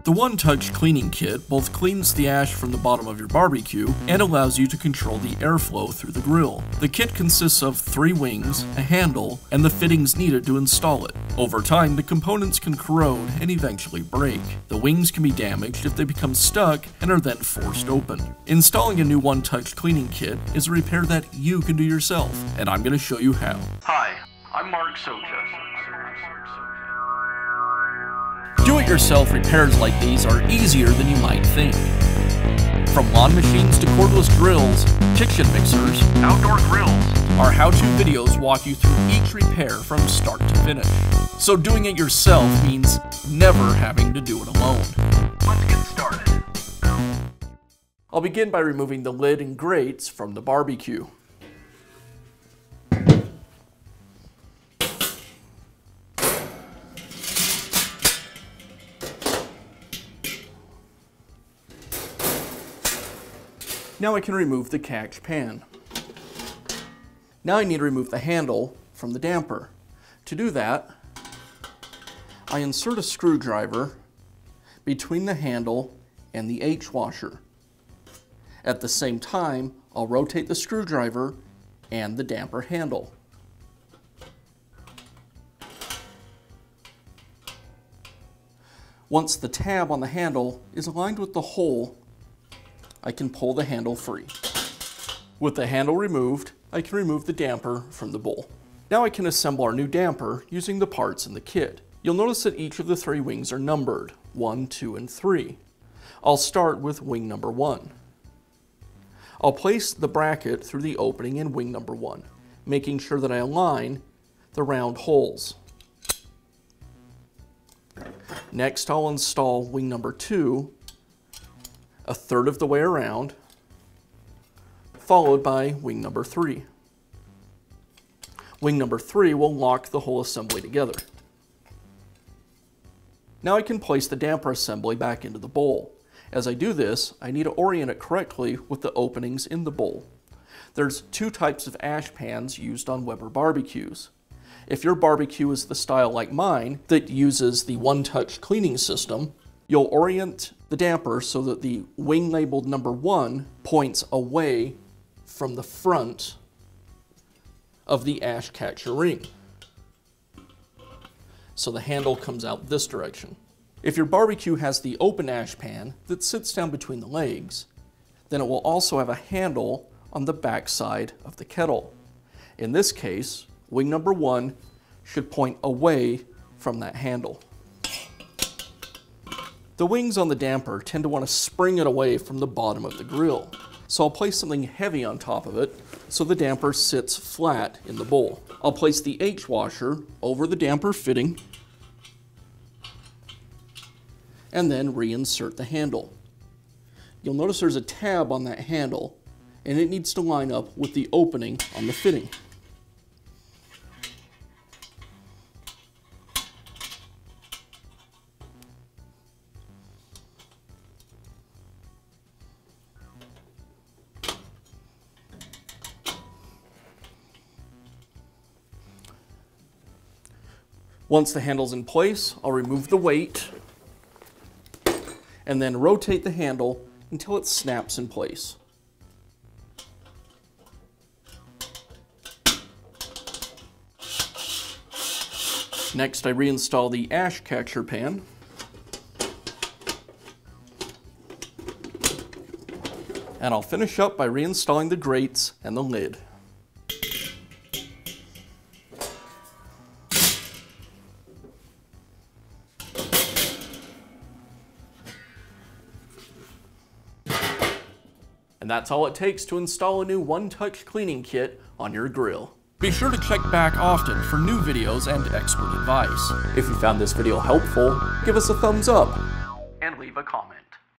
The One Touch Cleaning Kit both cleans the ash from the bottom of your barbecue and allows you to control the airflow through the grill. The kit consists of 3 wings, a handle, and the fittings needed to install it. Over time, the components can corrode and eventually break. The wings can be damaged if they become stuck and are then forced open. Installing a new One Touch Cleaning Kit is a repair that you can do yourself, and I'm going to show you how. Hi, I'm Mark Socha. Do-it-yourself repairs like these are easier than you might think. From lawn machines to cordless drills, kitchen mixers, Outdoor grills. our how-to videos walk you through each repair from start to finish. So doing it yourself means never having to do it alone. Let's get started. I'll begin by removing the lid and grates from the barbecue. Now I can remove the catch pan. Now I need to remove the handle from the damper. To do that, I insert a screwdriver between the handle and the H-washer. At the same time, I'll rotate the screwdriver and the damper handle. Once the tab on the handle is aligned with the hole, I can pull the handle free. With the handle removed, I can remove the damper from the bowl. Now I can assemble our new damper using the parts in the kit. You'll notice that each of the 3 wings are numbered, 1, 2, and 3. I'll start with wing number 1. I'll place the bracket through the opening in wing number 1, making sure that I align the round holes. Next, I'll install wing number 2 a third of the way around, followed by wing number 3. Wing number 3 will lock the whole assembly together. Now I can place the damper assembly back into the bowl. As I do this, I need to orient it correctly with the openings in the bowl. There's 2 types of ash pans used on Weber barbecues. If your barbecue is the style like mine that uses the One Touch cleaning system, you'll orient the damper so that the wing labeled number 1 points away from the front of the ash catcher ring. So the handle comes out this direction. If your barbecue has the open ash pan that sits down between the legs, then it will also have a handle on the back side of the kettle. In this case, wing number 1 should point away from that handle. The wings on the damper tend to want to spring it away from the bottom of the grill. So I'll place something heavy on top of it so the damper sits flat in the bowl. I'll place the H-washer over the damper fitting and then reinsert the handle. You'll notice there's a tab on that handle and it needs to line up with the opening on the fitting. Once the handle's in place, I'll remove the weight and then rotate the handle until it snaps in place. Next, I reinstall the ash catcher pan. And I'll finish up by reinstalling the grates and the lid. And that's all it takes to install a new One Touch cleaning kit on your grill. Be sure to check back often for new videos and expert advice. If you found this video helpful, give us a thumbs up And leave a comment.